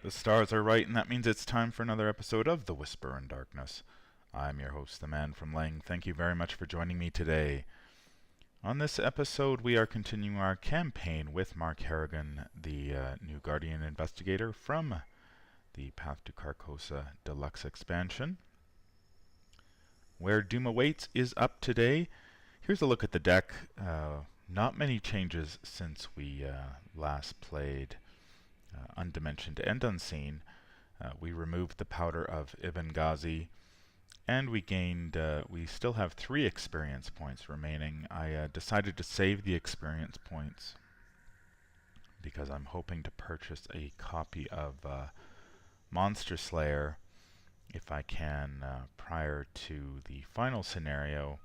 The stars are right, and that means it's time for another episode of The Whisper in Darkness. I'm your host, the Man from Lang. Thank you very much for joining me today. On this episode, we are continuing our campaign with Mark Harrigan, the new Guardian investigator from the Path to Carcosa Deluxe expansion. Where Doom Awaits is up today. Here's a look at the deck. Not many changes since we last played Undimensioned and Unseen. We removed the powder of Ibn Ghazi, and we still have 3 experience points remaining. I decided to save the experience points because I'm hoping to purchase a copy of Monster Slayer if I can prior to the final scenario,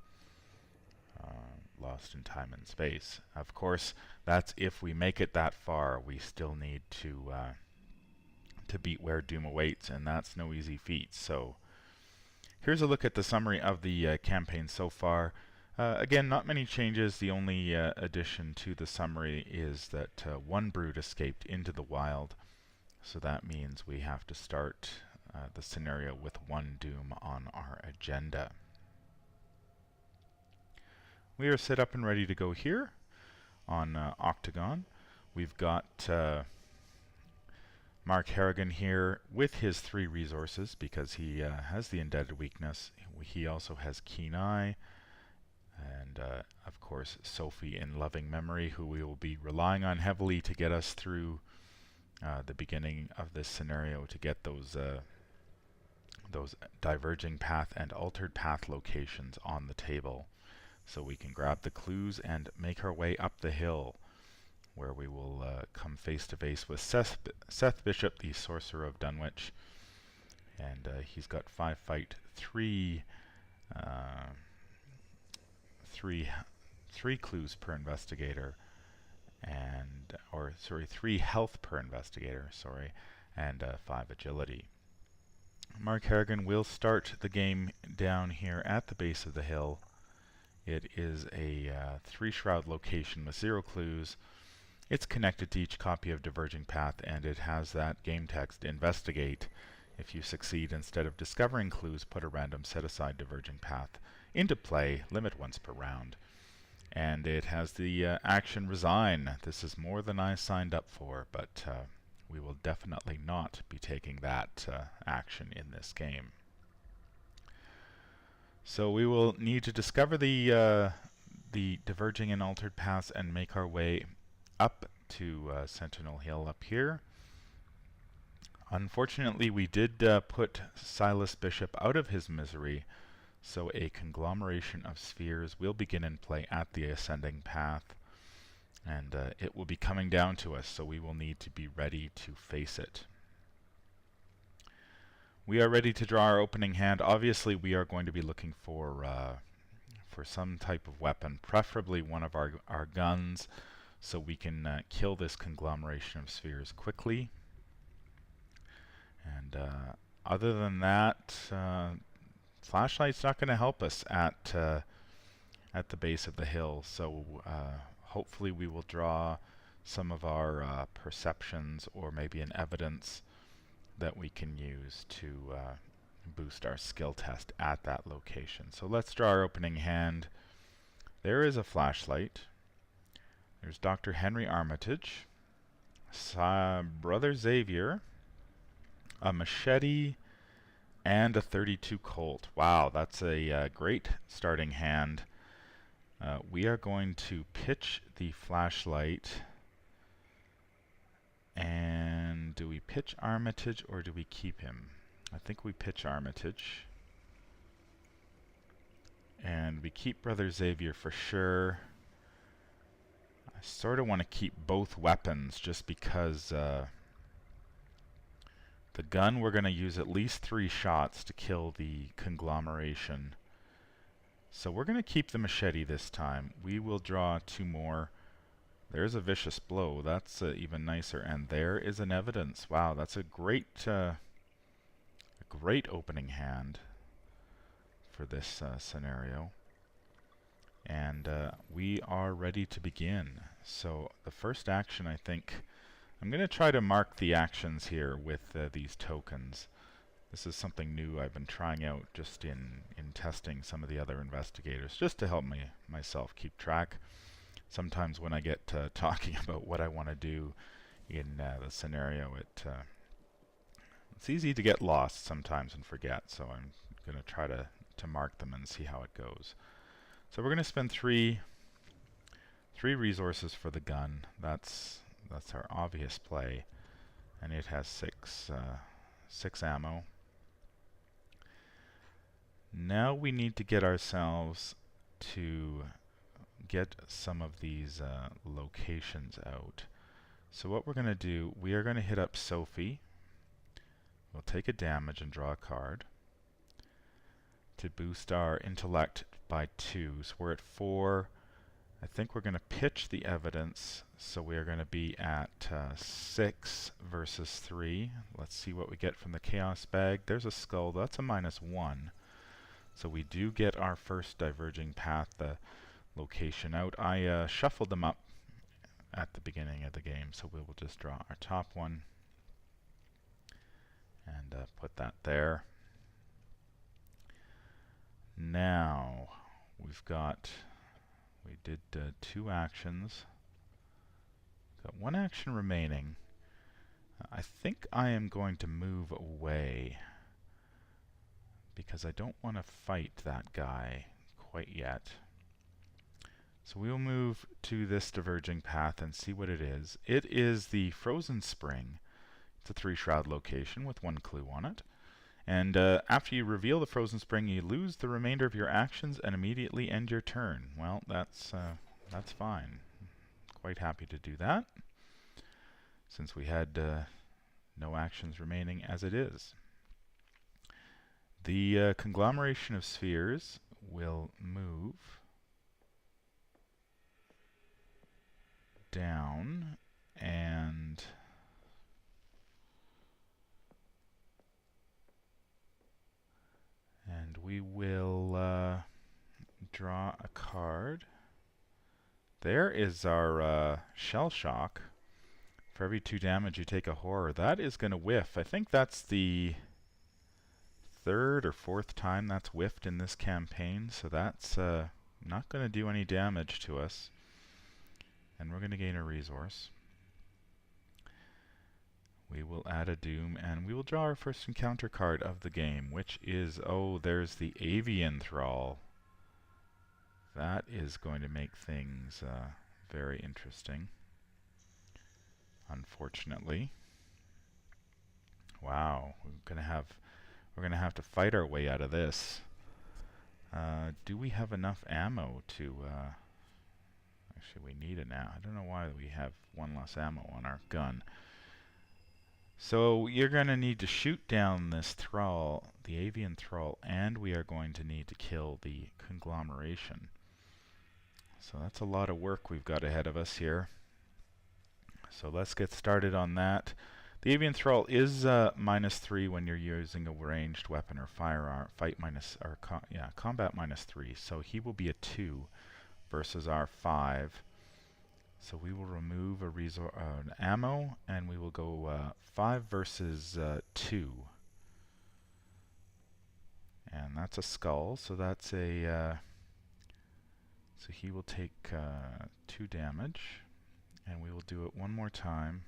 Lost in Time and Space. Of course, that's if we make it that far. We still need to beat Where Doom Awaits, and that's no easy feat. So here's a look at the summary of the campaign so far. Again, not many changes. The only addition to the summary is that one brood escaped into the wild, so that means we have to start the scenario with 1 Doom on our agenda. We are set up and ready to go here on Octagon. We've got Mark Harrigan here with his 3 resources because he has the Indebted Weakness. He also has Keen Eye, and of course Sophie in Loving Memory, who we will be relying on heavily to get us through the beginning of this scenario, to get those diverging path and altered path locations on the table, so we can grab the clues and make our way up the hill, where we will come face to face with Seth Bishop, the Sorcerer of Dunwich, and he's got 5 fight, 3 clues per investigator, and 3 health per investigator, and 5 agility. Mark Harrigan will start the game down here at the base of the hill. It is a 3 shroud location with 0 clues. It's connected to each copy of Diverging Path, and it has that game text, investigate. If you succeed, instead of discovering clues, put a random set-aside Diverging Path into play, limit once per round. And it has the action resign. This is more than I signed up for, but we will definitely not be taking that action in this game. So we will need to discover the diverging and altered paths and make our way up to Sentinel Hill up here. Unfortunately, we did put Silas Bishop out of his misery, so a conglomeration of spheres will begin in play at the ascending path, and it will be coming down to us, so we will need to be ready to face it. We are ready to draw our opening hand. Obviously, we are going to be looking for some type of weapon, preferably one of our guns, so we can kill this conglomeration of spheres quickly. And other than that, flashlight's not going to help us at the base of the hill. So hopefully, we will draw some of our perceptions, or maybe an evidence that we can use to boost our skill test at that location. So let's draw our opening hand. There is a flashlight. There's Dr. Henry Armitage, Brother Xavier, a machete, and a 32 Colt. Wow, that's a great starting hand. We are going to pitch the flashlight. And do we pitch Armitage or do we keep him? I think we pitch Armitage. And we keep Brother Xavier for sure. I sort of want to keep both weapons just because the gun, we're going to use at least 3 shots to kill the conglomeration. So we're going to keep the machete this time. We will draw 2 more. There's a vicious blow. That's even nicer. And there is an evidence. Wow, that's a great opening hand for this scenario. And we are ready to begin. So the first action, I think, I'm going to try to mark the actions here with these tokens. This is something new I've been trying out just in testing some of the other investigators, just to help myself keep track. Sometimes when I get talking about what I want to do in the scenario, it's easy to get lost sometimes and forget, so I'm going to try to mark them and see how it goes. So we're going to spend three resources for the gun. That's our obvious play, and it has six ammo. Now we need to get ourselves to get some of these locations out. So what we're going to do, we are going to hit up Sophie. We'll take a damage and draw a card to boost our intellect by 2. So we're at 4. I think we're going to pitch the evidence, so we are going to be at 6 versus 3. Let's see what we get from the chaos bag. There's a skull. That's a -1. So we do get our first diverging path, the location out. I shuffled them up at the beginning of the game, so we will just draw our top one and put that there. Now we did 2 actions. Got 1 action remaining. I think I am going to move away because I don't want to fight that guy quite yet. So we will move to this diverging path and see what it is. It is the Frozen Spring. It's a 3-shroud location with 1 clue on it. And after you reveal the Frozen Spring, you lose the remainder of your actions and immediately end your turn. Well, that's fine. Quite happy to do that, since we had no actions remaining as it is. The conglomeration of spheres will move down and we will draw a card. There is our shell shock. For every 2 damage you take a horror. That is going to whiff. I think that's the 3rd or 4th time that's whiffed in this campaign, so that's not going to do any damage to us. And we're going to gain a resource. We will add a doom, and we will draw our first encounter card of the game, which is, oh, there's the Avian Thrall. That is going to make things very interesting, unfortunately. Wow, we're gonna have to fight our way out of this. Do we have enough ammo to? Actually, we need it now. I don't know why we have 1 less ammo on our gun. So you're going to need to shoot down this thrall, the Avian Thrall, and we are going to need to kill the conglomeration. So that's a lot of work we've got ahead of us here. So let's get started on that. The Avian Thrall is -3 when you're using a ranged weapon or firearm. Combat -3. So he will be a 2 versus our 5. So we will remove an ammo, and we will go 5 versus 2. And that's a skull, so that's a... so he will take 2 damage, and we will do it 1 more time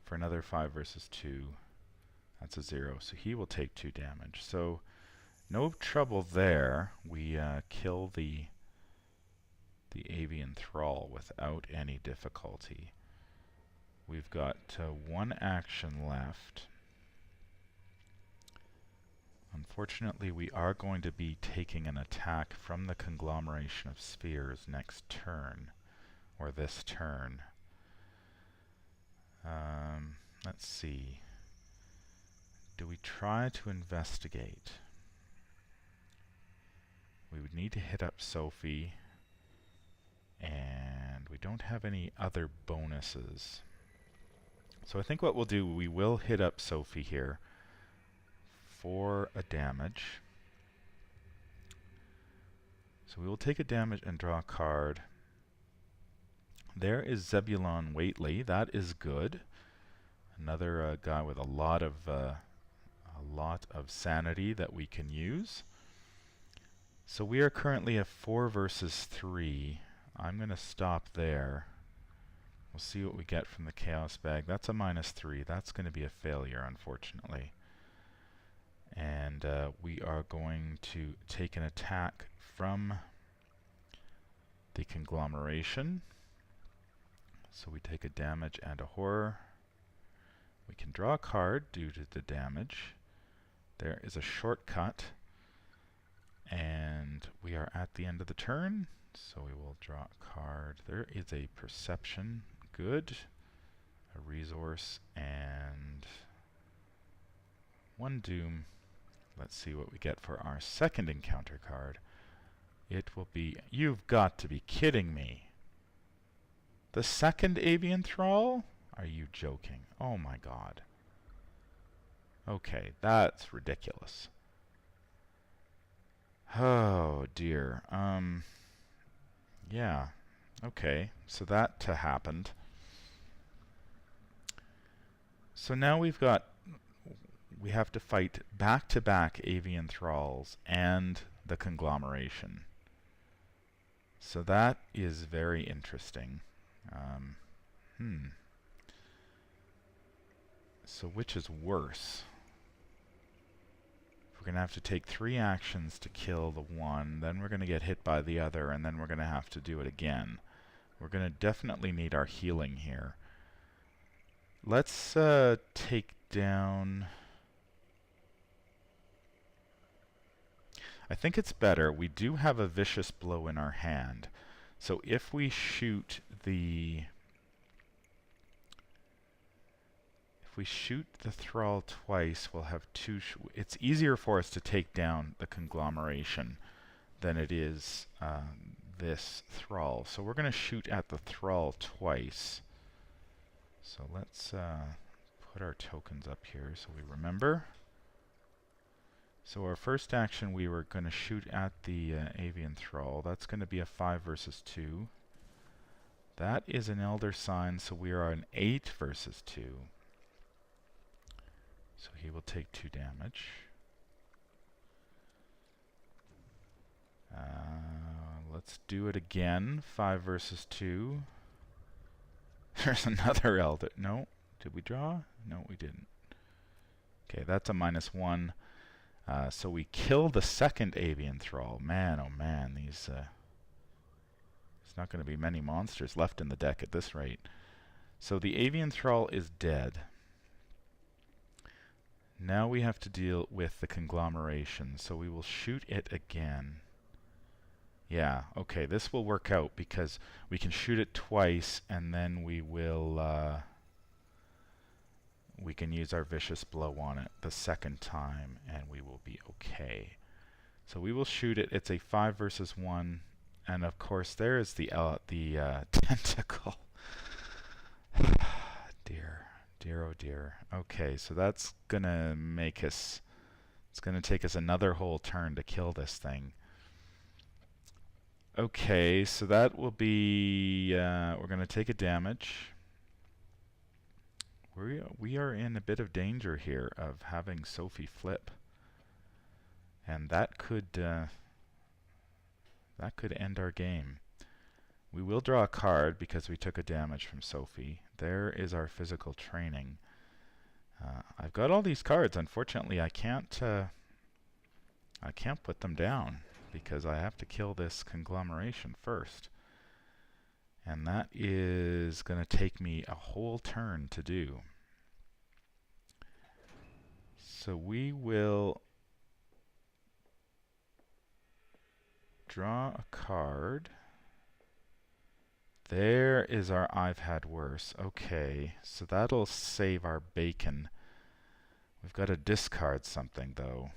for another 5 versus 2. That's a 0, so he will take 2 damage. So no trouble there. We kill the Avian Thrall without any difficulty. We've got 1 action left. Unfortunately, we are going to be taking an attack from the conglomeration of spheres next turn, or this turn. Let's see. Do we try to investigate? We would need to hit up Sophie, and we don't have any other bonuses. So I think what we'll do, we will hit up Sophie here for a damage. So we will take a damage and draw a card There is Zebulon Waitley. That is good. Another guy with a lot of sanity that we can use. So we are currently at 4 versus 3. I'm going to stop there. We'll see what we get from the Chaos Bag. That's a -3. That's going to be a failure, unfortunately. And we are going to take an attack from the Conglomeration. So we take a damage and a horror. We can draw a card due to the damage. There is a shortcut. And we are at the end of the turn. So we will draw a card. There is a Perception. Good. A resource and 1 doom. Let's see what we get for our second encounter card. It will be... You've got to be kidding me. The second Avian Thrall? Are you joking? Oh my god. Okay, that's ridiculous. Oh dear. Yeah. Okay, so that happened. So now we have to fight back-to-back Avian Thralls and the Conglomeration. So that is very interesting. So which is worse? We're going to have to take 3 actions to kill the one, then we're going to get hit by the other, and then we're going to have to do it again. We're going to definitely need our healing here. Let's take down... I think it's better. We do have a Vicious Blow in our hand. So if we shoot the... If we shoot the Thrall twice, we'll have 2... It's easier for us to take down the Conglomeration than it is this Thrall. So we're going to shoot at the Thrall twice. So let's put our tokens up here so we remember. So our first action, we were going to shoot at the Avian Thrall. That's going to be a 5 versus 2. That is an Elder Sign, so we are an 8 versus 2. So he will take 2 damage. Let's do it again. 5 versus 2. There's another Elder. No. Did we draw? No, we didn't. Okay, that's a -1. So we kill the second Avian Thrall. Man, oh man, there's not going to be many monsters left in the deck at this rate. So the Avian Thrall is dead. Now we have to deal with the Conglomeration. So we will shoot it again. Yeah, okay, this will work out because we can shoot it twice and then we will... we can use our Vicious Blow on it the second time and we will be okay. So we will shoot it. It's a 5 versus 1, and of course there is the tentacle. Dear, dear, oh dear. Okay, so that's gonna make us... It's gonna take us another whole turn to kill this thing. Okay, so that will be... we're gonna take a damage. We are in a bit of danger here of having Sophie flip, and that could end our game. We will draw a card because we took a damage from Sophie. There is our physical training. I've got all these cards. Unfortunately, I can't put them down because I have to kill this Conglomeration first. And that is going to take me a whole turn to do. So we will draw a card. There is our I've Had Worse. Okay, so that'll save our bacon. We've got to discard something, though.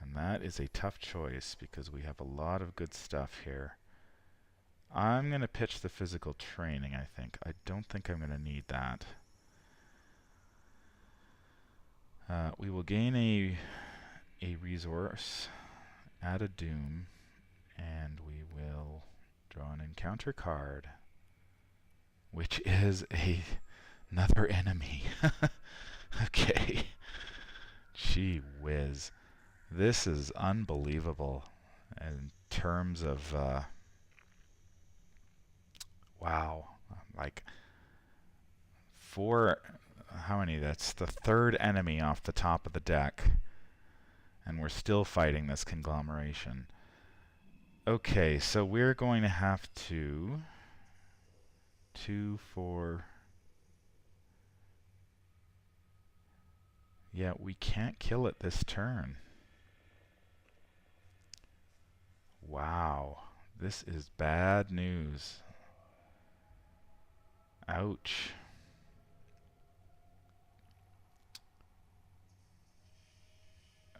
And that is a tough choice because we have a lot of good stuff here. I'm going to pitch the physical training, I think. I don't think I'm going to need that. We will gain a resource, add a doom, and we will Draw an encounter card, which is another enemy. Okay. Gee whiz. This is unbelievable in terms of, wow. Like, how many? That's the third enemy off the top of the deck. And we're still fighting this conglomeration. Okay, so we're going to have to 2, 4. Yeah, we can't kill it this turn. Wow, this is bad news. Ouch.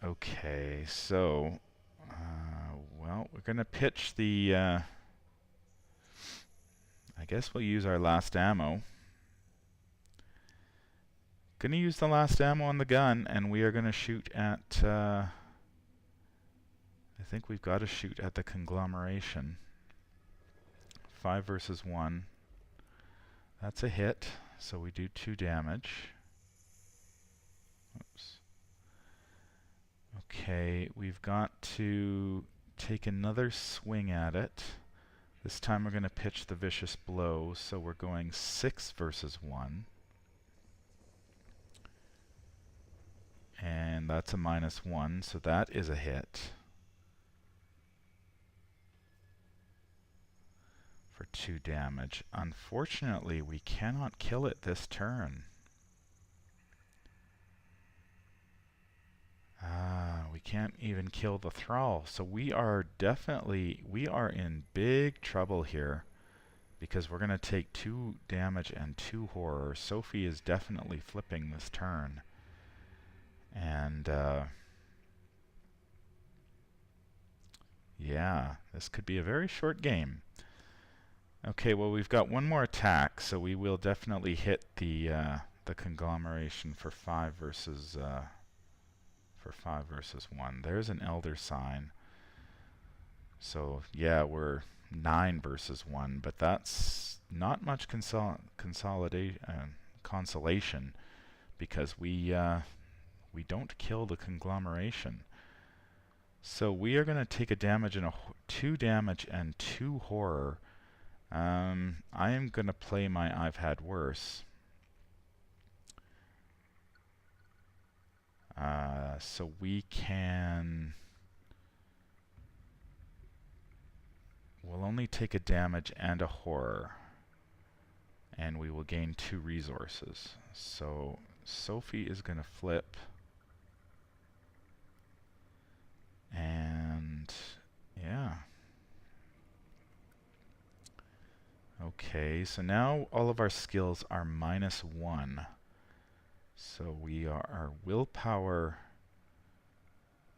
Okay, so, well, we're going to pitch the, I guess we'll use our last ammo. Going to use the last ammo on the gun, and we are going to shoot at, I think we've got to shoot at the conglomeration. 5 versus 1. That's a hit, so we do 2 damage. Oops. Okay, we've got to take another swing at it. This time we're going to pitch the vicious blow, so we're going 6 versus 1. And that's a -1, so that is a hit. For 2 damage. Unfortunately, we cannot kill it this turn. We can't even kill the thrall. So we are in big trouble here, because we're going to take 2 damage and 2 horror. Sophie is definitely flipping this turn. And yeah, this could be a very short game. Okay, well, we've got one more attack, so we will definitely hit the conglomeration for 5 versus 1. There's an elder sign. So yeah, we're 9 versus 1, but that's not much consolation, because we don't kill the conglomeration. So we are going to take a damage and 2 damage and 2 horror. I am going to play my I've had worse. So we'll only take a damage and a horror, and we will gain 2 resources. So Sophie is going to flip, and yeah. Okay, so now all of our skills are -1. So we are our willpower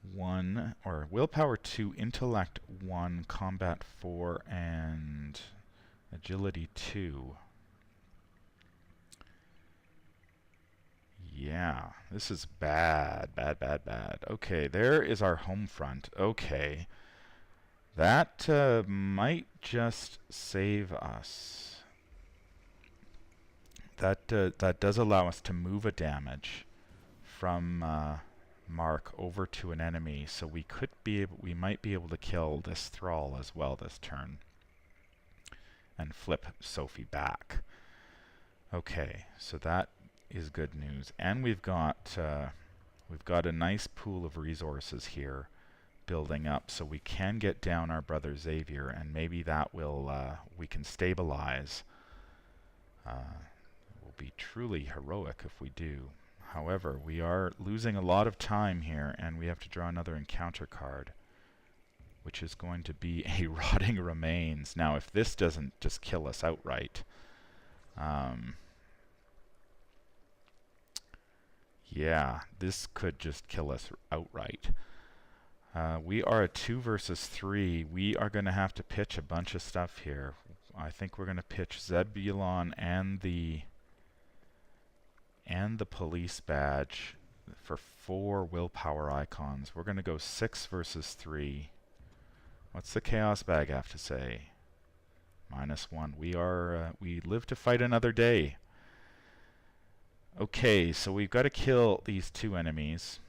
1, or willpower 2, intellect 1, combat 4, and agility 2. Yeah, this is bad, bad, bad, bad. Okay, there is our home front. Okay. That might just save us. That does allow us to move a damage from Mark over to an enemy, so we might be able to kill this thrall as well this turn, and flip Sophie back. Okay, so that is good news, and we've got a nice pool of resources here building up, so we can get down our brother Xavier, and maybe that will we can stabilize. It will be truly heroic if we do. However, we are losing a lot of time here, and we have to draw another encounter card, which is going to be a Rotting Remains. Now, if this doesn't just kill us outright, yeah, this could just kill us outright. We are a 2 versus 3. We are going to have to pitch a bunch of stuff here. I think we're going to pitch Zebulon and the police badge for 4 willpower icons. We're going to go 6 versus 3. What's the chaos bag have to say? -1. We live to fight another day. Okay, so we've got to kill these 2 enemies.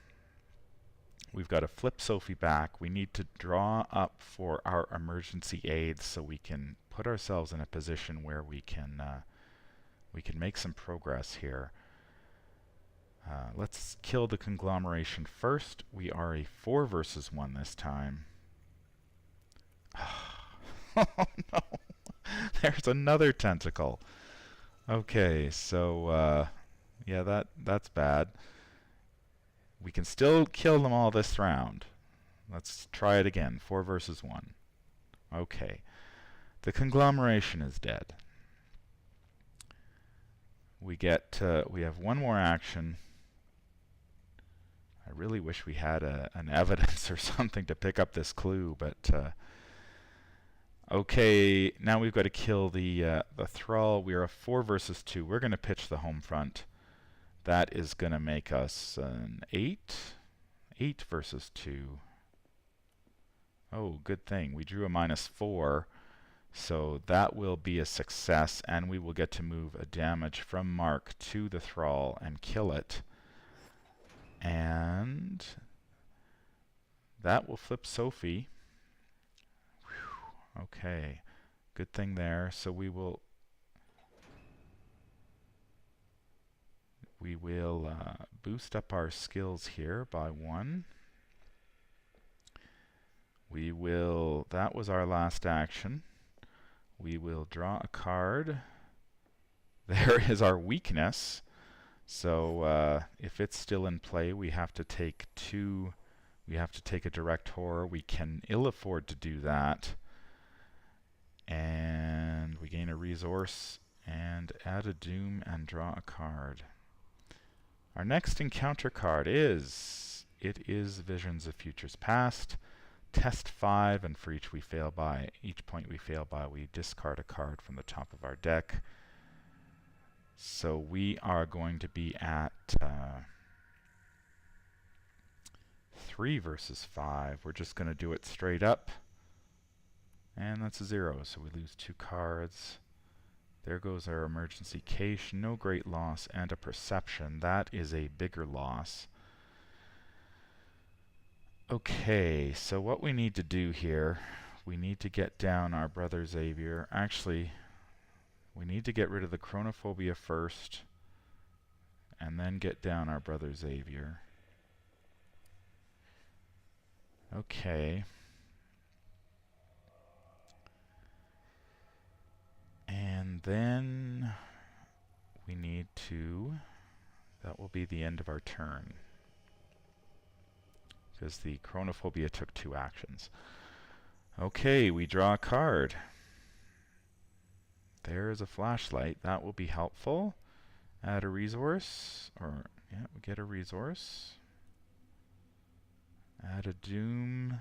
We've got to flip Sophie back. We need to draw up for our emergency aids so we can put ourselves in a position where we can make some progress here. Let's kill the conglomeration first. We are a 4 versus 1 this time. Oh no! There's another tentacle. Okay, so yeah, that's bad. We can still kill them all this round. Let's try it again. 4 versus 1. Okay. The conglomeration is dead. We have 1 more action. I really wish we had an evidence or something to pick up this clue, but okay, now we've got to kill the thrall. We are a 4 versus 2. We're going to pitch the home front. That is going to make us an 8. 8 versus 2. Oh, good thing. We drew a -4. So that will be a success, and we will get to move a damage from Mark to the thrall and kill it. And that will flip Sophie. Whew. Okay, good thing there. So we will boost up our skills here by 1. That was our last action. We will draw a card. There is our weakness. So if it's still in play, we have to take 2. We have to take a direct horror. We can ill afford to do that. And we gain a resource and add a doom and draw a card. Our next encounter card is Visions of Futures Past. Test 5, and for each point we fail by, we discard a card from the top of our deck. So we are going to be at 3 versus 5. We're just going to do it straight up. And that's a 0, so we lose 2 cards. There goes our emergency cache. No great loss, and a perception. That is a bigger loss. Okay, so what we need to do here, we need to get down our brother Xavier. Actually, we need to get rid of the chronophobia first, and then get down our brother Xavier. Okay. And then we need to, that will be the end of our turn, because the chronophobia took 2 actions. Okay, we draw a card. There is a flashlight. That will be helpful. Add a resource, or yeah, we get a resource. Add a doom,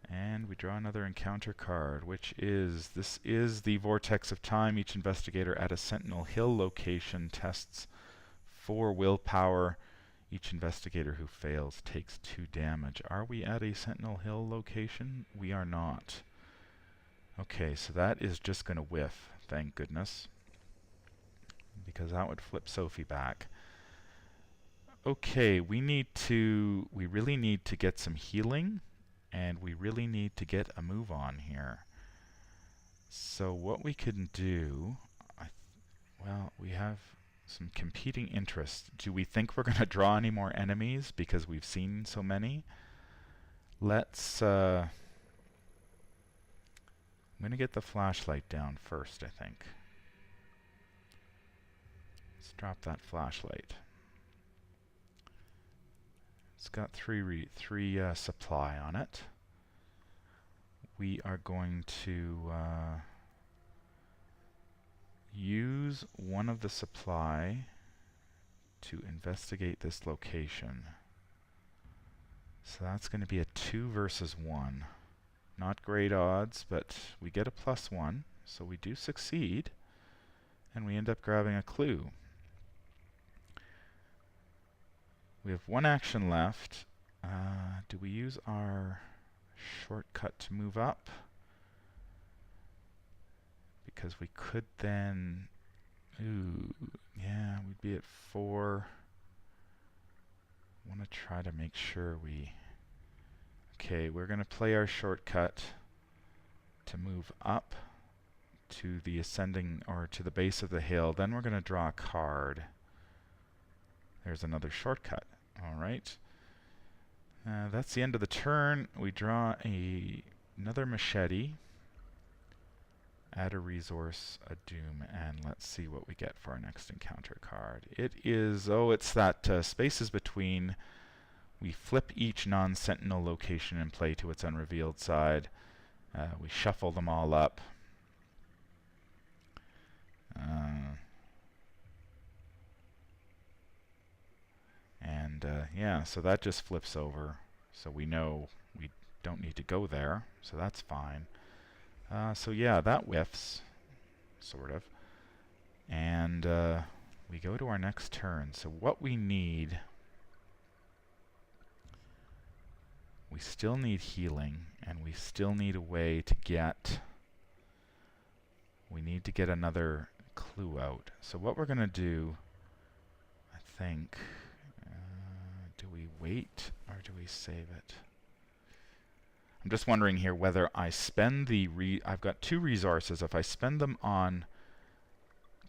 and we draw another encounter card, which is, this is the Vortex of Time. Each investigator at a Sentinel Hill location tests 4 willpower. Each investigator who fails takes 2 damage. Are we at a Sentinel Hill location? We are not. Okay, so that is just going to whiff, thank goodness, because that would flip Sophie back. Okay, we really need to get some healing, and we really need to get a move on here. So what we can do, well, we have some competing interests. Do we think we're going to draw any more enemies because we've seen so many? Let's I'm going to get the flashlight down first, I think. Let's drop that flashlight. It's got 3 supply on it. We are going to use one of the supply to investigate this location. So that's going to be a 2 versus 1. Not great odds, but we get a +1, so we do succeed, and we end up grabbing a clue. We have 1 action left. Do we use our shortcut to move up? because we could then... Ooh, yeah, we'd be at 4. I want to try to make sure we... Okay, we're going to play our shortcut to move up to the ascending, or to the base of the hill. Then we're going to draw a card. There's another shortcut. Alright. That's the end of the turn. We draw another machete. Add a resource, a doom, and let's see what we get for our next encounter card. It is, it's that spaces between. We flip each non-sentinel location in play to its unrevealed side. We shuffle them all up. Yeah, so that just flips over. So we know we don't need to go there, so that's fine. So yeah, that whiffs, sort of. And we go to our next turn. So what we need... We still need healing, and we still need a way to get... We need to get another clue out. So what we're going to do, I think... do we wait, or do we save it? I'm just wondering here whether I spend the... I've got 2 resources. If I spend them on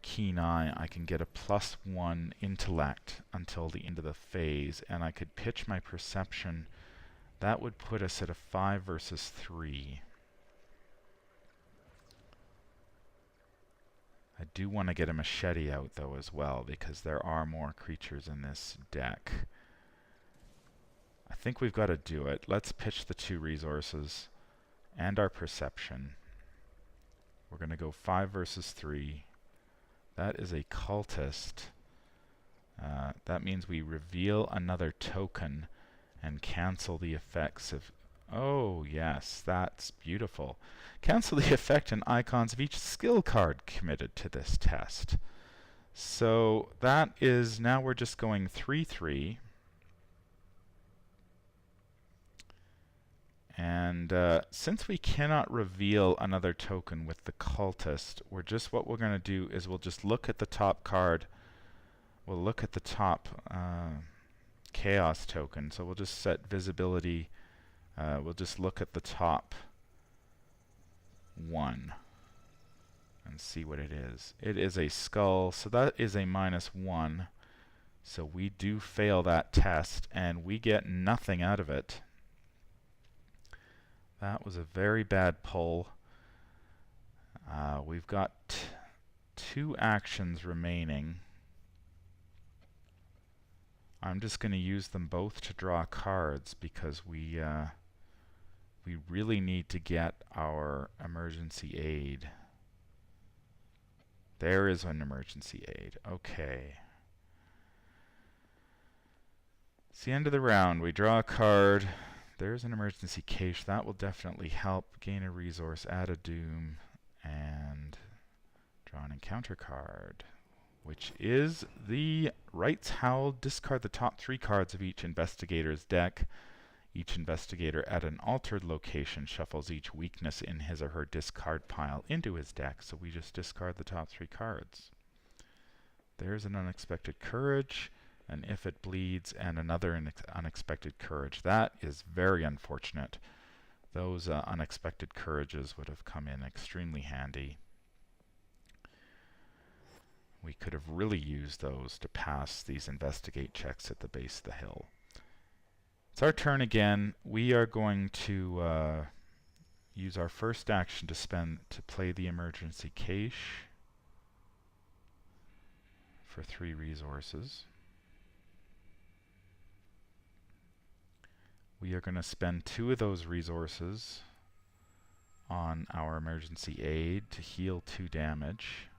Keen Eye, I can get a +1 intellect until the end of the phase, and I could pitch my perception. That would put us at a 5 versus 3. I do want to get a machete out, though, as well, because there are more creatures in this deck. I think we've got to do it. Let's pitch the 2 resources and our perception. We're going to go 5 versus 3. That is a cultist. That means we reveal another token and cancel the effects of... Oh, yes, that's beautiful. Cancel the effect and icons of each skill card committed to this test. So that is... Now we're just going 3/3. And since we cannot reveal another token with the cultist, what we're going to do is we'll just look at the top card. We'll look at the top chaos token. So we'll just set visibility. We'll just look at the top 1 and see what it is. It is a skull, so that is a -1. So we do fail that test, and we get nothing out of it. That was a very bad pull. We've got 2 actions remaining. I'm just going to use them both to draw cards because we really need to get our emergency aid. There is an emergency aid. Okay. It's the end of the round. We draw a card. There's an emergency cache. That will definitely help. Gain a resource, add a doom, and draw an encounter card, which is the Wright's Howl. Discard the top 3 cards of each investigator's deck. Each investigator at an altered location shuffles each weakness in his or her discard pile into his deck. So we just discard the top 3 cards. There's an unexpected courage. And if it bleeds, and another unexpected courage. That is very unfortunate. Those unexpected courages would have come in extremely handy. We could have really used those to pass these investigate checks at the base of the hill. It's our turn again. We are going to use our first action to play the emergency cache for 3 resources. We are going to spend 2 of those resources on our emergency aid to heal 2 damage.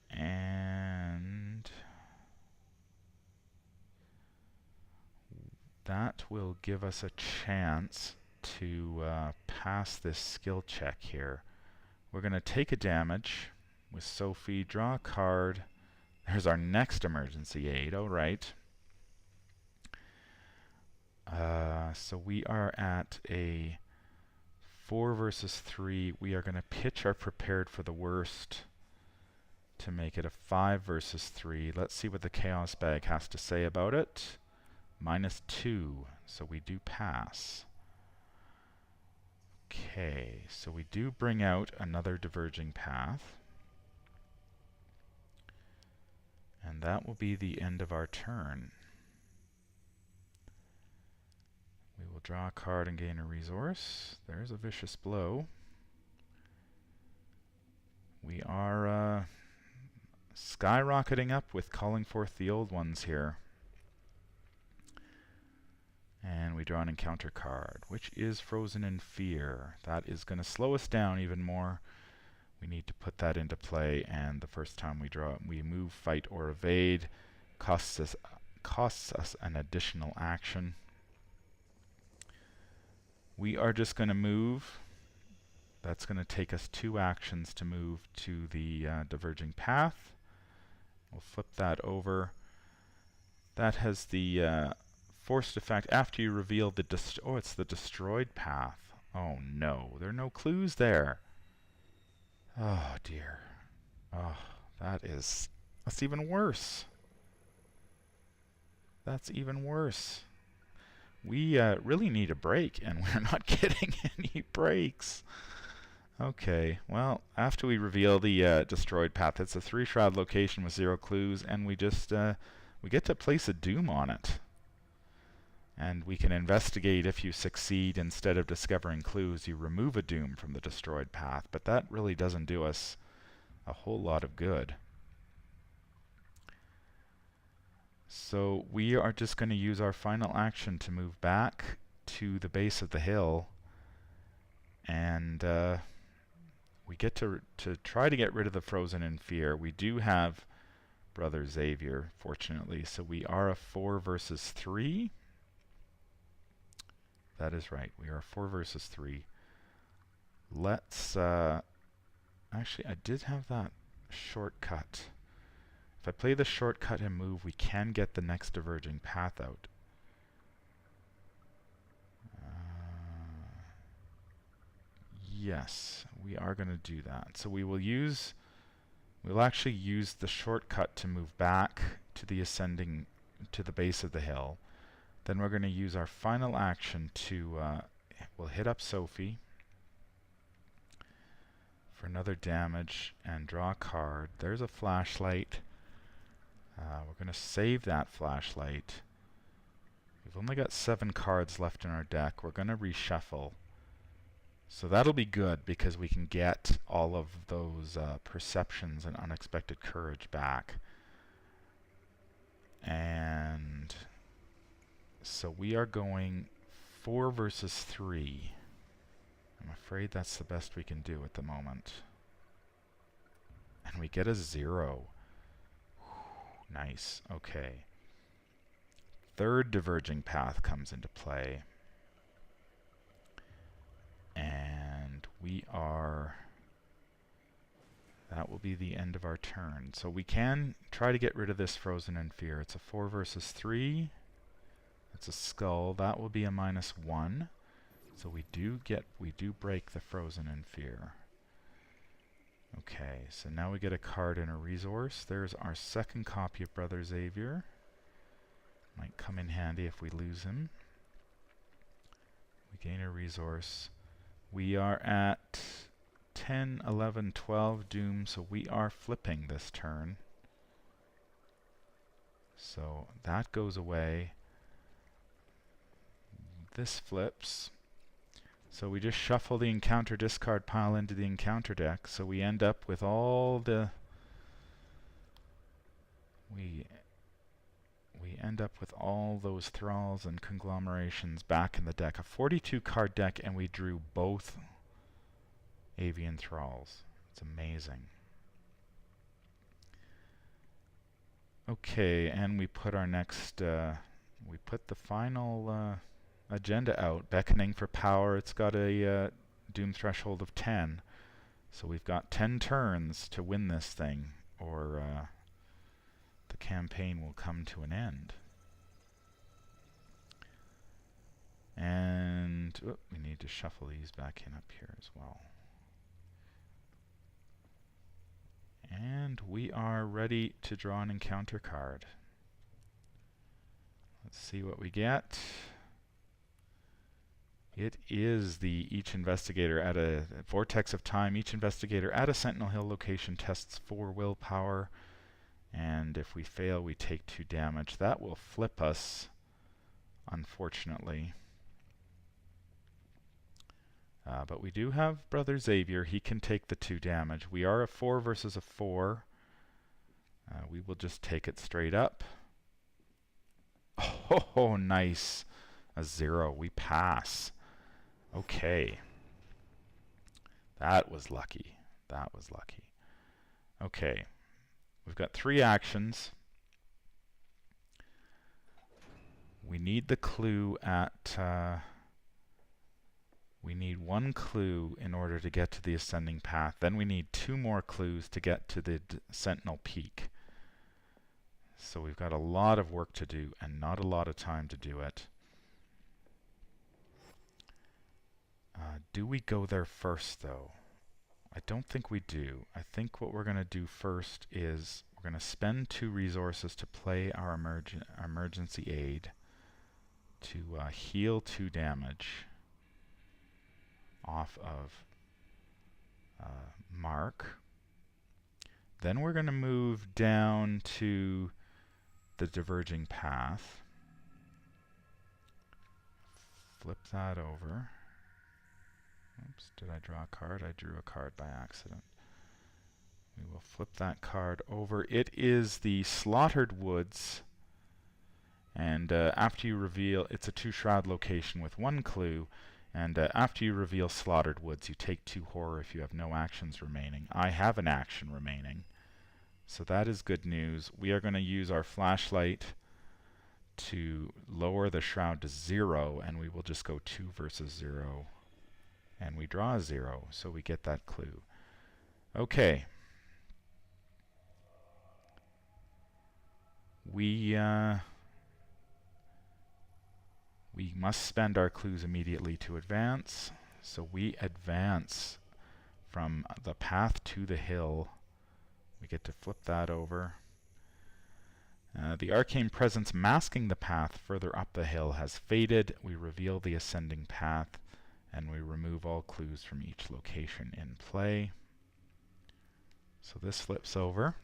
And that will give us a chance to pass this skill check here. We're going to take a damage with Sophie, draw a card. There's our next emergency aid. All right. So we are at a 4 versus 3. We are going to pitch our prepared for the worst to make it a 5 versus 3. Let's see what the chaos bag has to say about it. -2, so we do pass. Okay, so we do bring out another diverging path. And that will be the end of our turn. We will draw a card and gain a resource. There's a vicious blow. We are skyrocketing up with calling forth the old ones here. And we draw an encounter card, which is Frozen in Fear. That is going to slow us down even more. We need to put that into play, and the first time we move, fight, or evade, costs us an additional action. We are just going to move. That's going to take us 2 actions to move to the diverging path. We'll flip that over. That has the forced effect after you reveal the it's the destroyed path. Oh no, there are no clues there. Oh dear. Oh, that's even worse. That's even worse. We really need a break, and we're not getting any breaks. Okay, well, after we reveal the destroyed path, it's a 3-shroud location with 0 clues, and we just we get to place a doom on it. And we can investigate. If you succeed, instead of discovering clues, you remove a doom from the destroyed path, but that really doesn't do us a whole lot of good. So we are just going to use our final action to move back to the base of the hill, and we get to try to get rid of the Frozen in Fear. We do have Brother Xavier, fortunately, so we are a 4 versus 3. That is right, we are 4 versus 3. Let's actually, I did have that shortcut. If I play the shortcut and move, we can get the next diverging path out. Yes, we are going to do that. So we'll actually use the shortcut to move back to the base of the hill. Then we're going to use our final action to, we'll hit up Sophie for another damage and draw a card. There's a flashlight. We're going to save that flashlight. We've only got 7 cards left in our deck. We're going to reshuffle. So that'll be good because we can get all of those perceptions and unexpected courage back. And so we are going 4 versus 3. I'm afraid that's the best we can do at the moment. And we get a 0. Nice. Okay. Third diverging path comes into play. And that will be the end of our turn. So we can try to get rid of this Frozen in Fear. It's a 4 versus 3. It's a skull. That will be a -1. So we do break the Frozen in Fear. Okay, so now we get a card and a resource. There's our second copy of Brother Xavier. Might come in handy if we lose him. We gain a resource. We are at 10, 11, 12 doom, so we are flipping this turn. So that goes away. This flips. So we just shuffle the encounter discard pile into the encounter deck, so we end up with all the... We end up with all those thralls and conglomerations back in the deck. A 42 card deck, and we drew both avian thralls. It's amazing. Okay, and we put our next... we put the final... agenda out, Beckoning for Power. It's got a doom threshold of 10, so we've got 10 turns to win this thing, or the campaign will come to an end. And we need to shuffle these back in up here as well. And we are ready to draw an encounter card. Let's see what we get. It is the each investigator at a vortex of time. Each investigator at a Sentinel Hill location tests 4 willpower. And if we fail, we take 2 damage. That will flip us, unfortunately. But we do have Brother Xavier. He can take the 2 damage. We are a 4 versus a 4. We will just take it straight up. Oh, nice. A 0. We pass. Okay. That was lucky. That was lucky. Okay. We've got 3 actions. We need the clue at... we need 1 clue in order to get to the ascending path. Then we need 2 more clues to get to the Sentinel Peak. So we've got a lot of work to do and not a lot of time to do it. Do we go there first, though? I don't think we do. I think what we're going to do first is we're going to spend 2 resources to play our emergency aid to heal 2 damage off of Mark. Then we're going to move down to the diverging path. Flip that over. Oops, did I draw a card? I drew a card by accident. We will flip that card over. It is the Slaughtered Woods. And after you reveal, it's a 2 shroud location with 1 clue. And after you reveal Slaughtered Woods, you take 2 horror if you have no actions remaining. I have an action remaining. So that is good news. We are going to use our flashlight to lower the shroud to 0. And we will just go 2 versus 0. And we draw a 0, so we get that clue. Okay. We must spend our clues immediately to advance. So we advance from the path to the hill. We get to flip that over. The arcane presence masking the path further up the hill has faded. We reveal the ascending path. And we remove all clues from each location in play. So this flips over.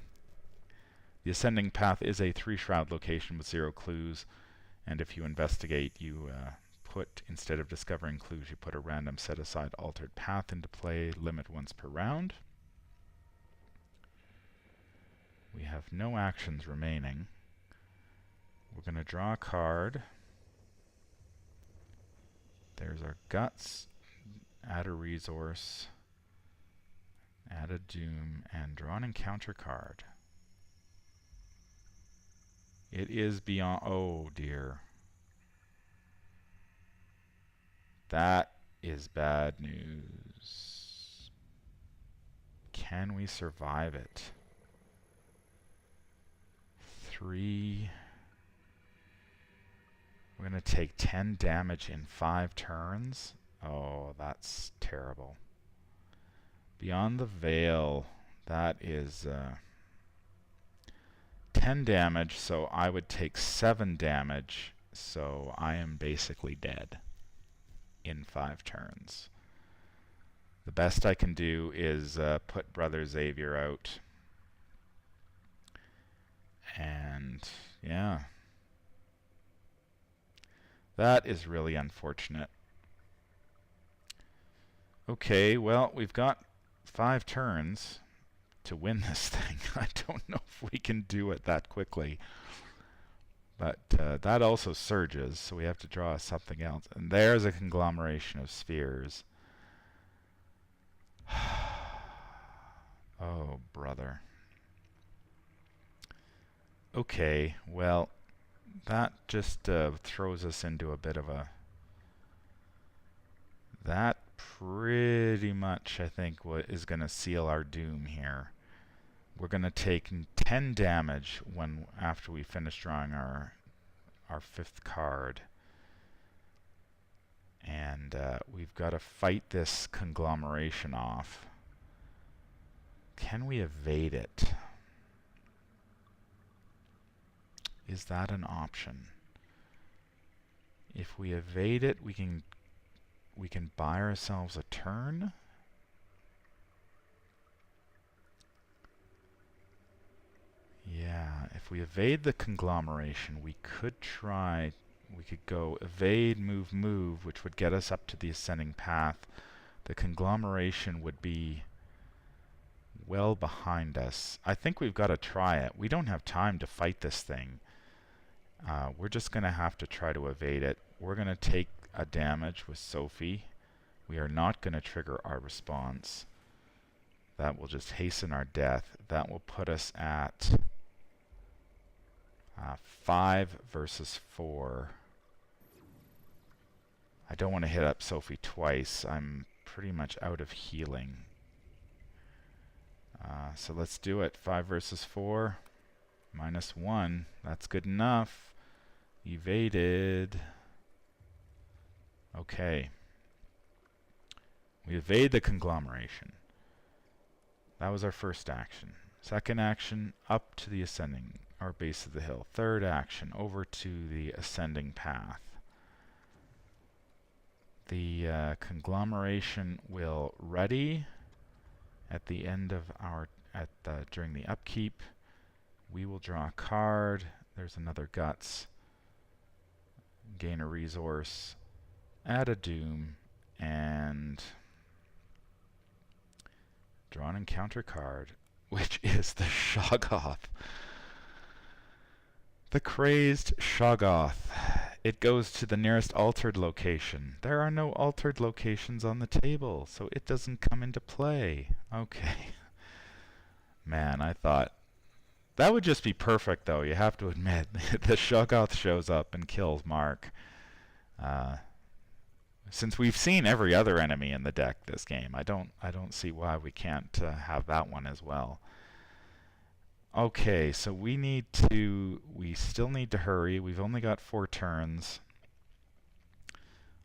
The ascending path is a 3 shroud location with 0 clues. And if you investigate, you put, instead of discovering clues, you put a random set-aside altered path into play, limit once per round. We have no actions remaining. We're going to draw a card. There's our guts, add a resource, add a doom, and draw an encounter card. It is beyond... oh dear. That is bad news. Can we survive it? 3... We're going to take 10 damage in 5 turns. Oh, that's terrible. Beyond the Veil, that is 10 damage, so I would take 7 damage, so I am basically dead in 5 turns. The best I can do is put Brother Xavier out. And, yeah. That is really unfortunate. Okay, well, we've got 5 turns to win this thing. I don't know if we can do it that quickly. But that also surges, so we have to draw something else. And there's a conglomeration of spheres. Oh, brother. Okay, well... that just throws us into a bit of a... that pretty much, I think, is going to seal our doom here. We're going to take 10 damage after we finish drawing our 5th card. And we've got to fight this conglomeration off. Can we evade it? Is that an option? If we evade it, we can buy ourselves a turn. Yeah, if we evade the conglomeration, we could go evade, move, move, which would get us up to the ascending path. The conglomeration would be well behind us. I think we've got to try it. We don't have time to fight this thing. We're just going to have to try to evade it. We're going to take a damage with Sophie. We are not going to trigger our response. That will just hasten our death. That will put us at 5 versus 4. I don't want to hit up Sophie twice. I'm pretty much out of healing. So let's do it. 5 versus 4. -1. That's good enough. Evaded. Okay. We evade the conglomeration. That was our first action. Second action, up to the ascending, or base of the hill. Third action, over to the ascending path. The conglomeration will ready at the end of our during the upkeep. We will draw a card. There's another guts. Gain a resource. Add a doom, and draw an encounter card, which is the Shoggoth. The crazed Shoggoth. It goes to the nearest altered location. There are no altered locations on the table, so it doesn't come into play. Okay. Man, I thought that would just be perfect, though. You have to admit, the Shoggoth shows up and kills Mark. Since we've seen every other enemy in the deck this game, I don't see why we can't have that one as well. Okay, so we still need to hurry. We've only got 4 turns.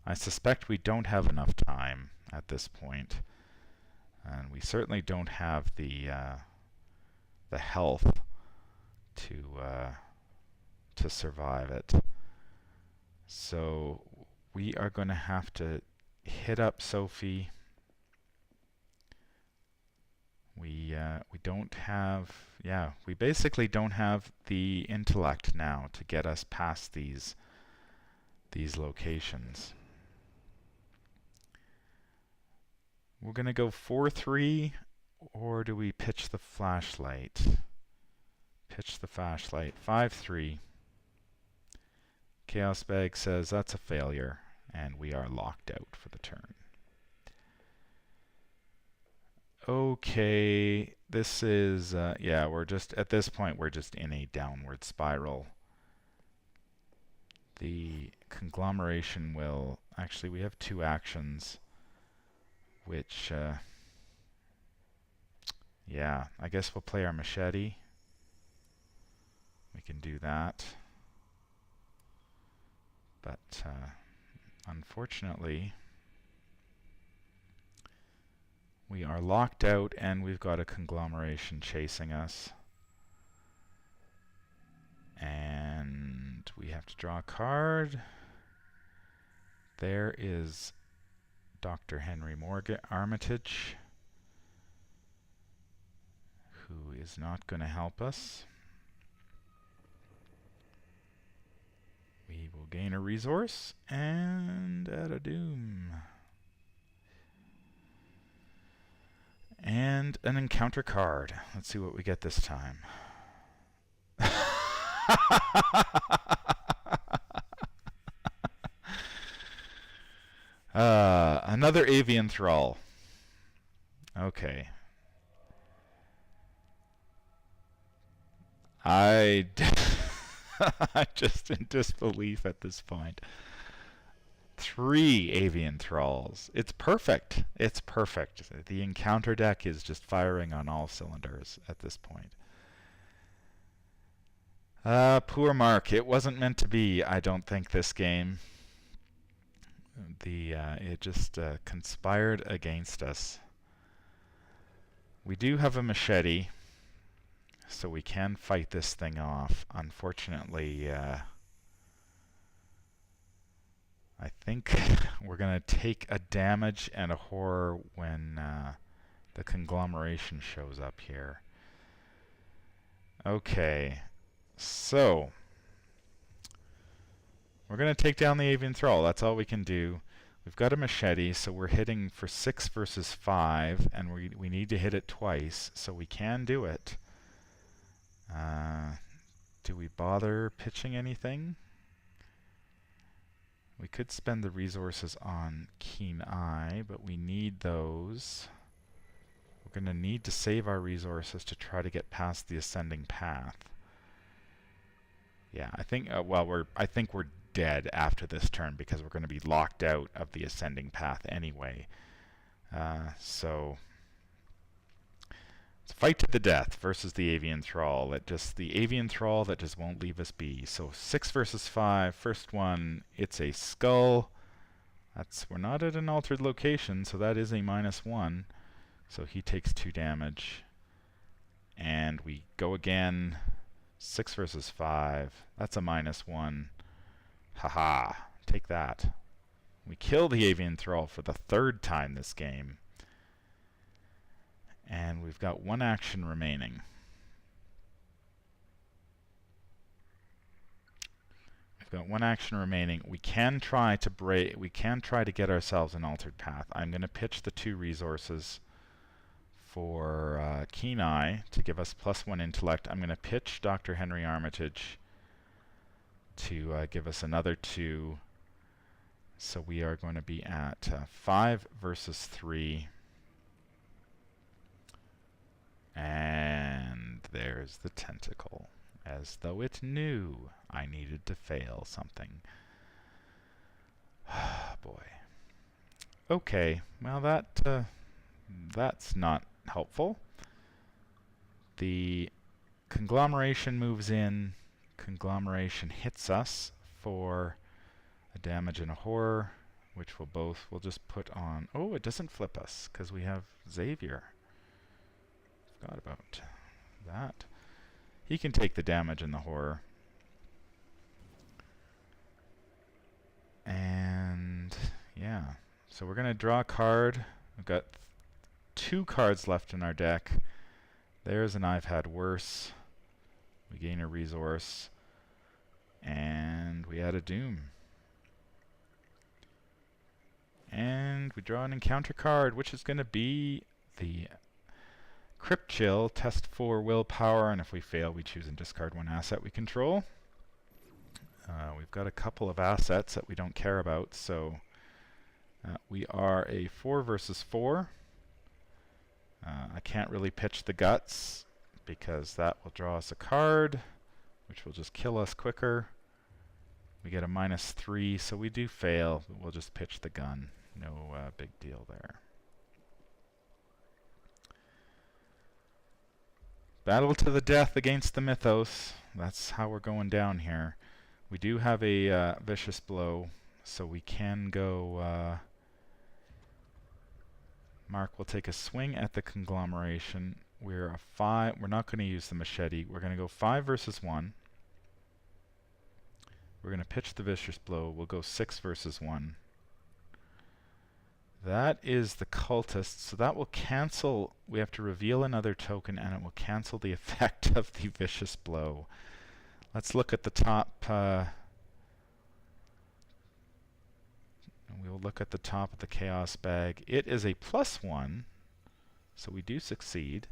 I suspect we don't have enough time at this point, and we certainly don't have the health to survive it. So we are going to have to hit up Sophie. We basically don't have the intellect now to get us past these locations. We're going to go 4-3, or do we pitch the flashlight? Pitch the flashlight. 5-3. Chaos Bag says that's a failure, and we are locked out for the turn. Okay, this is, we're just, at this point, we're just in a downward spiral. The conglomeration will, actually, we have 2 actions, which, I guess we'll play our machete. We can do that. But, unfortunately, we are locked out, and we've got a conglomeration chasing us. And we have to draw a card. There is Dr. Henry Armitage, who is not going to help us. We will gain a resource and add a doom. And an encounter card. Let's see what we get this time. Another avian thrall. Okay. I'm just in disbelief at this point. 3 avian thralls. It's perfect. It's perfect. The encounter deck is just firing on all cylinders at this point. Poor Mark. It wasn't meant to be, I don't think, this game. it just conspired against us. We do have a machete, so we can fight this thing off. Unfortunately, I think we're going to take a damage and a horror when the conglomeration shows up here. Okay, so we're going to take down the avian thrall. That's all we can do. We've got a machete, so we're hitting for 6 versus 5, and we need to hit it twice, so we can do it. Do we bother pitching anything? We could spend the resources on Keen Eye, but we need those. We're going to need to save our resources to try to get past the ascending path. Yeah, I think I think we're dead after this turn because we're going to be locked out of the ascending path anyway. So it's fight to the death versus the avian thrall. The avian thrall that just won't leave us be. So 6 versus 5. First one, it's a skull. We're not at an altered location, so that is a -1. So he takes 2 damage. And we go again. 6 versus 5. That's a -1. Haha. Take that. We kill the avian thrall for the 3rd time this game. And we've got 1 action remaining. We've got 1 action remaining. We can try to get ourselves an altered path. I'm going to pitch the 2 resources for Keen Eye to give us +1 intellect. I'm going to pitch Dr. Henry Armitage to give us another 2. So we are going to be at 5 versus 3. And there's the tentacle, as though it knew I needed to fail something. Boy. Okay, well that's not helpful. The conglomeration moves in. Conglomeration hits us for a damage and a horror, which we'll just put on. Oh, it doesn't flip us because we have Xavier. Forgot about that. He can take the damage and the horror. And yeah, so we're going to draw a card. We've got 2 cards left in our deck. There's an I've had worse. We gain a resource. And we add a doom. And we draw an encounter card, which is going to be the Crypt Chill. Test for willpower, and if we fail, we choose and discard 1 asset we control. We've got a couple of assets that we don't care about, so we are a 4 versus 4. I can't really pitch the guts because that will draw us a card, which will just kill us quicker. We get a -3, so we do fail, but we'll just pitch the gun. No big deal there. Battle to the death against the Mythos. That's how we're going down here. We do have a vicious blow, so we can go. Mark will take a swing at the conglomeration. We're a 5. We're not going to use the machete. We're going to go 5 versus 1. We're going to pitch the vicious blow. We'll go 6 versus 1. That is the cultist, so that will cancel. We have to reveal another token, and it will cancel the effect of the vicious blow. Let's look at the top. We'll look at the top of the chaos bag. It is a +1, so we do succeed.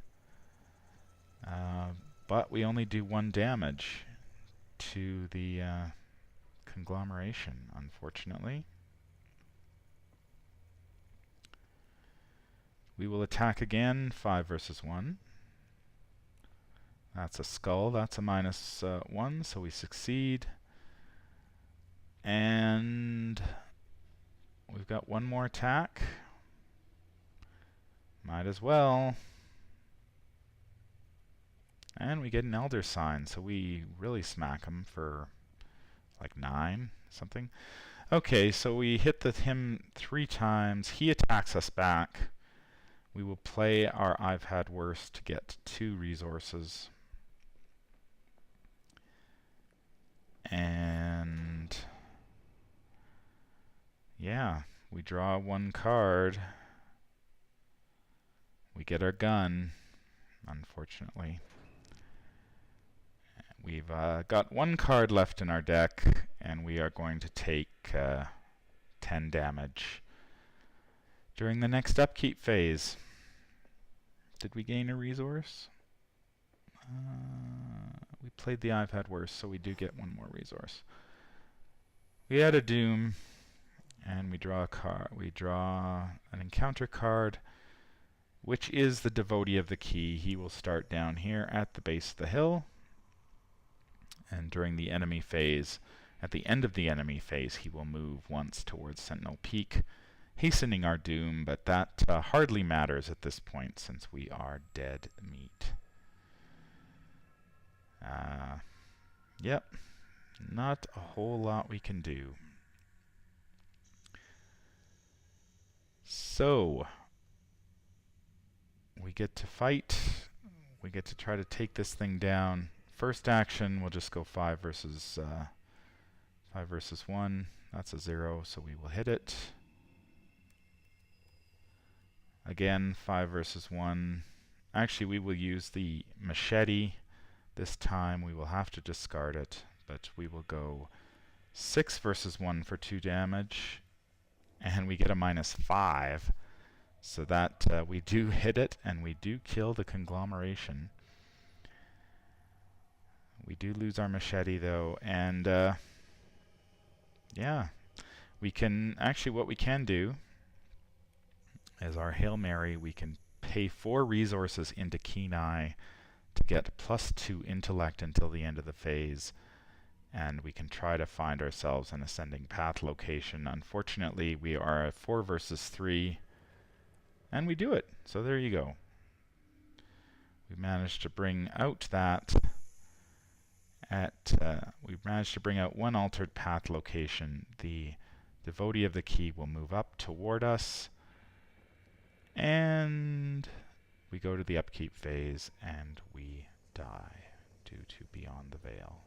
But we only do 1 damage to the conglomeration, unfortunately. We will attack again, 5 versus 1. That's a skull. That's a -1, so we succeed. And we've got 1 more attack. Might as well. And we get an Elder Sign, so we really smack him for like 9, something. Okay, so we hit him 3 times. He attacks us back. We will play our I've had worse to get 2 resources. And yeah, we draw 1 card. We get our gun, unfortunately. We've got 1 card left in our deck, and we are going to take 10 damage during the next upkeep phase. Did we gain a resource? We played the I've had worse, so we do get 1 more resource. We had a Doom, and we draw a card. We draw an encounter card, which is the Devotee of the Key. He will start down here at the base of the hill, and during the enemy phase, at the end of the enemy phase, he will move once towards Sentinel Peak, hastening our doom, but that hardly matters at this point since we are dead meat. Yep, not a whole lot we can do. So, we get to fight. We get to try to take this thing down. First action, we'll just go 5 versus 1. That's a 0, so we will hit it. Again, 5 versus 1. Actually, we will use the machete. This time we will have to discard it, but we will go 6 versus 1 for 2 damage, and we get a -5, so that we do hit it, and we do kill the conglomeration. We do lose our machete though, and yeah, we can actually, what we can do is our Hail Mary. We can pay 4 resources into Keen Eye to get +2 intellect until the end of the phase, and we can try to find ourselves an ascending path location. Unfortunately, we are at 4 versus 3, and we do it. So there you go. We managed to bring out that we've managed to bring out 1 altered path location. The Devotee of the Key will move up toward us, and we go to the upkeep phase, and we die due to Beyond the Veil.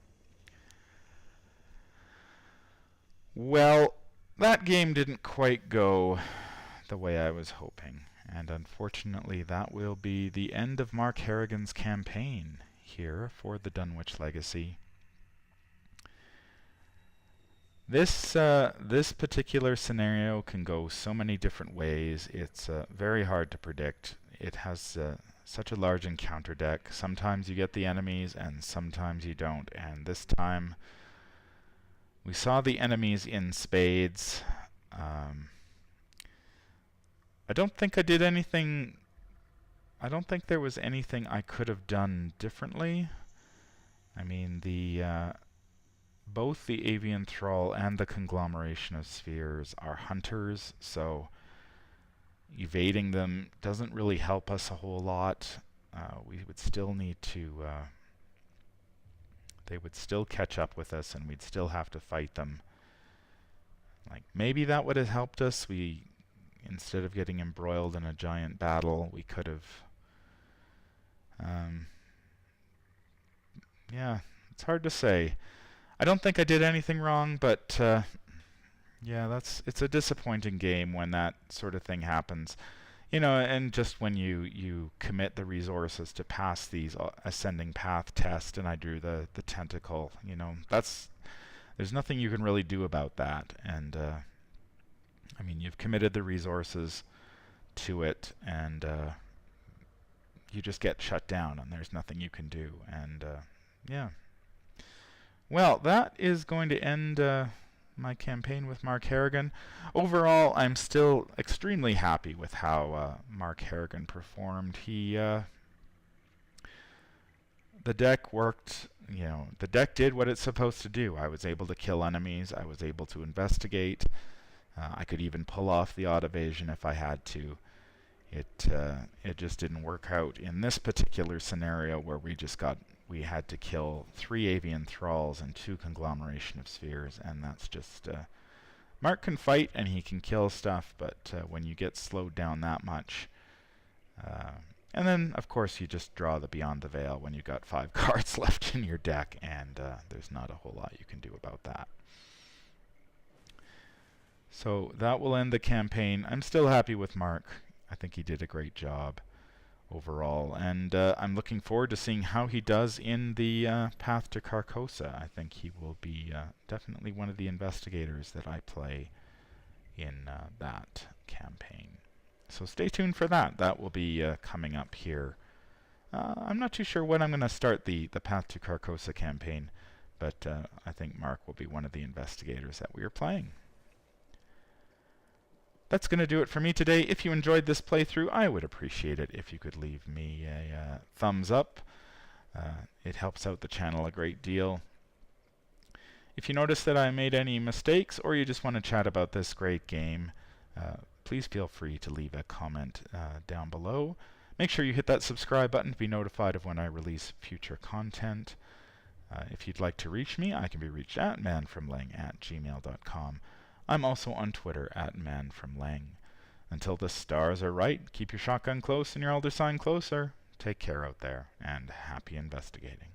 Well, that game didn't quite go the way I was hoping, and unfortunately that will be the end of Mark Harrigan's campaign here for the Dunwich Legacy. This particular scenario can go so many different ways. It's very hard to predict. It has such a large encounter deck. Sometimes you get the enemies and sometimes you don't, and this time we saw the enemies in spades. I don't think I did anything. I don't think there was anything I could have done differently. I mean, both the Avian Thrall and the Conglomeration of Spheres are hunters, so evading them doesn't really help us a whole lot. We would still need to... they would still catch up with us, and we'd still have to fight them. Like, maybe that would have helped us. Instead of getting embroiled in a giant battle, we could have... yeah, it's hard to say. I don't think I did anything wrong, but yeah, it's a disappointing game when that sort of thing happens. You know, and just when you commit the resources to pass these ascending path test, and I drew the tentacle, you know, there's nothing you can really do about that. And I mean, you've committed the resources to it, and you just get shut down, and there's nothing you can do. And yeah. Well, that is going to end my campaign with Mark Harrigan. Overall, I'm still extremely happy with how Mark Harrigan performed. The deck worked, you know, the deck did what it's supposed to do. I was able to kill enemies. I was able to investigate. I could even pull off the odd evasion if I had to. It just didn't work out in this particular scenario where we had to kill 3 Avian Thralls and 2 Conglomeration of Spheres, and that's just Mark can fight and he can kill stuff, but when you get slowed down that much, and then of course you just draw the Beyond the Veil when you've got 5 cards left in your deck, and there's not a whole lot you can do about that. So that will end the campaign. I'm still happy with Mark. I think he did a great job overall, and I'm looking forward to seeing how he does in the Path to Carcosa. I think he will be definitely one of the investigators that I play in that campaign. So stay tuned for that. That will be coming up here. I'm not too sure when I'm going to start the Path to Carcosa campaign, but I think Mark will be one of the investigators that we are playing. That's going to do it for me today. If you enjoyed this playthrough, I would appreciate it if you could leave me a thumbs up. It helps out the channel a great deal. If you notice that I made any mistakes, or you just want to chat about this great game, please feel free to leave a comment down below. Make sure you hit that subscribe button to be notified of when I release future content. If you'd like to reach me, I can be reached at manfromlang@gmail.com. I'm also on Twitter at manfromlang. Until the stars are right, keep your shotgun close and your elder sign closer. Take care out there, and happy investigating.